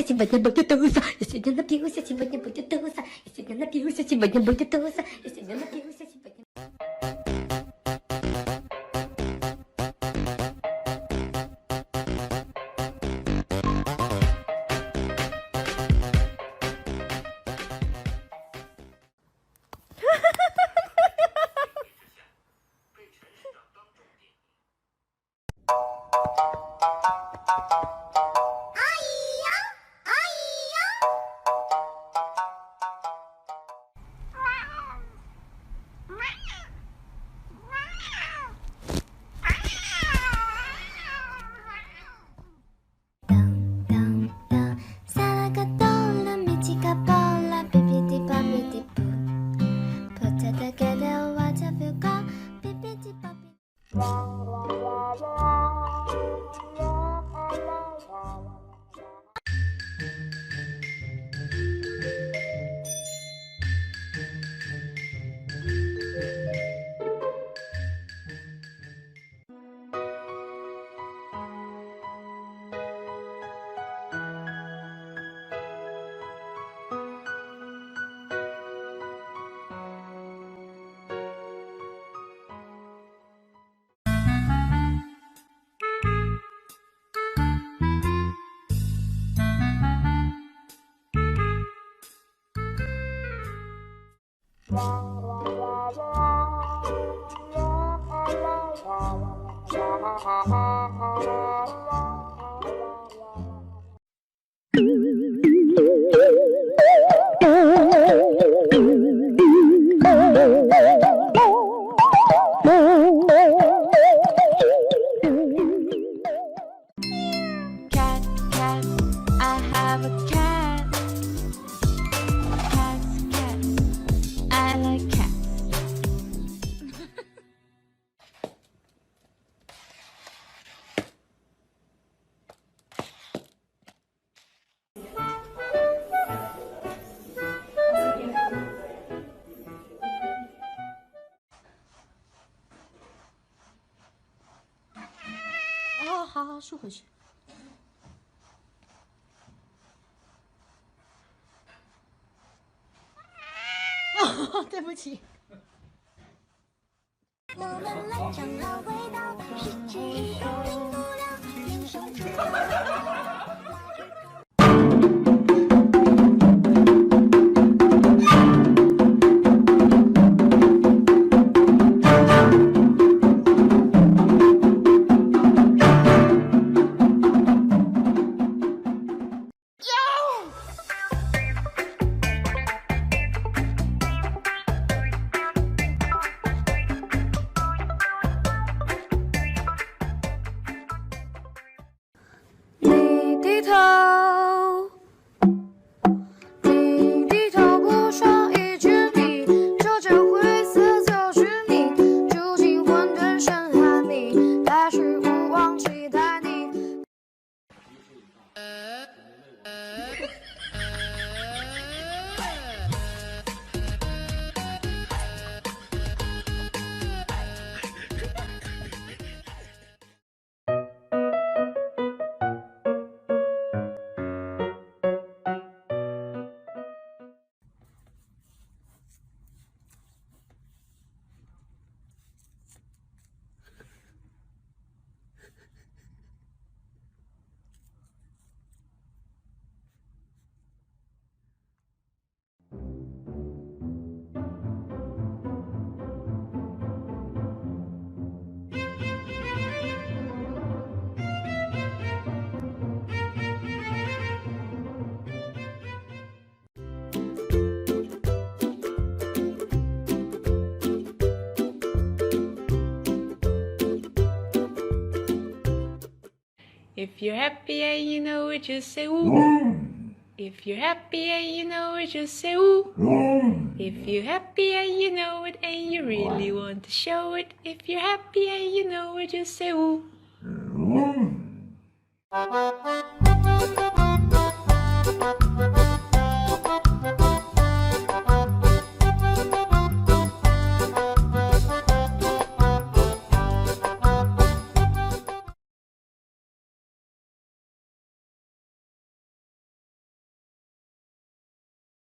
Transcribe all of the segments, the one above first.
Сегодня будет туса, я сегодня напьюся, сегодня будет туса, я сегодня напьюся, сегодня будет туса, я сегодня напьюся, сегодня... Cat, cat, I have a cat. Cats, cats, I like cats. 好，竖回去。哦，对不起。我们来尝好味道，十指一口停不了，天生出来。If you're happy and you know it, just say woo. If you're happy and you know it, just say woo. If you're happy and you know it and you really want to show it. If you're happy and you know it, just say woo.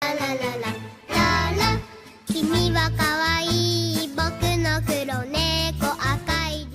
ララララララ君は可愛い僕の黒猫赤い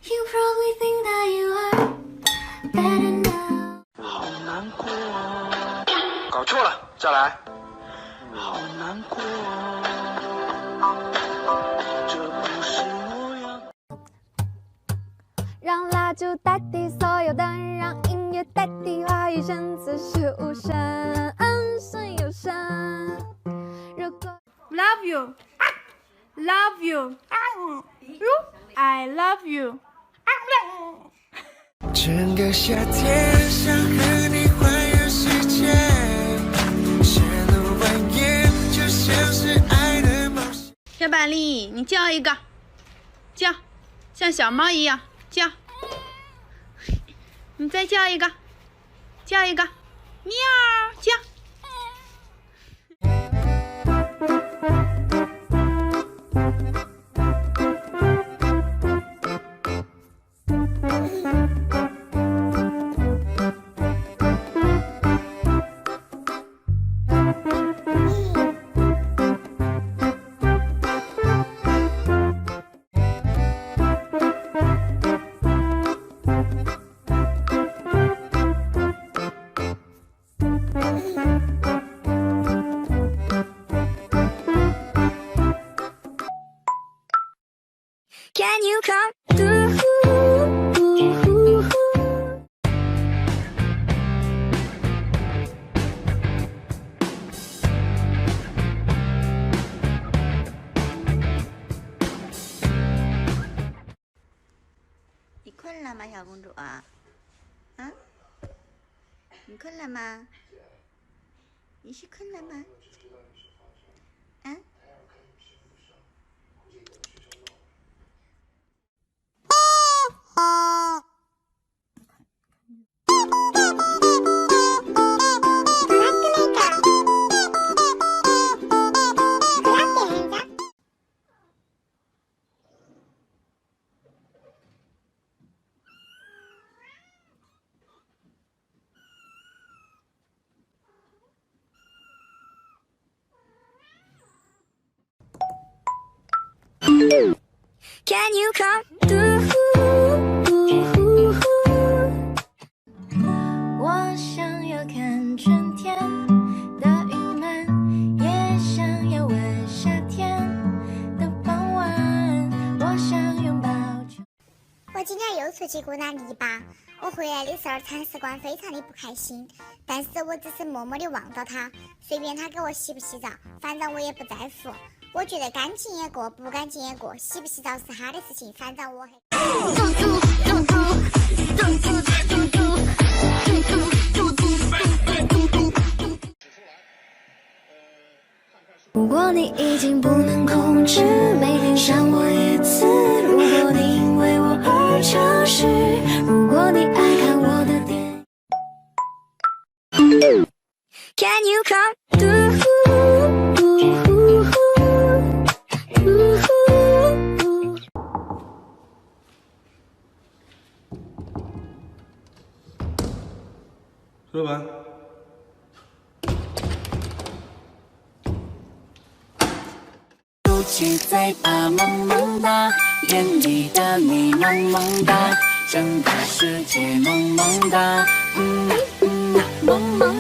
You probably think that you are better now. 好难过啊！搞错了，再来。好难过啊！这不是我要。让蜡烛代替所有灯，让音乐代替话语声，此时无声，声有声。如果 Love you, love you, I love you. 整个夏天想和你环游世界，写了完言，就像是爱的冒险。小板栗，你叫一个，叫，像小猫一样叫。你再叫一个，叫一个，喵，叫。Can you come through? 你困了吗，小公主啊？啊？你困了吗？你是困了吗？啊？Can you come through? 我想要看春天的云漫，也想要闻夏天的傍晚。我想拥抱。我今天又出去过那篱笆，我回来的时候，铲屎官非常的不开心，但是我只是默默的望到他，随便他给我洗不洗澡，反正我也不在乎。我觉得干净也过，不干净也过，洗不洗澡是他的事情，反正我还。果你已经不能控制，每天想我一次。如果你因为我而潮湿，如果你爱看我的电影。Can you come through？ 说完。嘟起嘴巴萌萌哒，眼里的你萌萌哒，整个世界萌萌哒。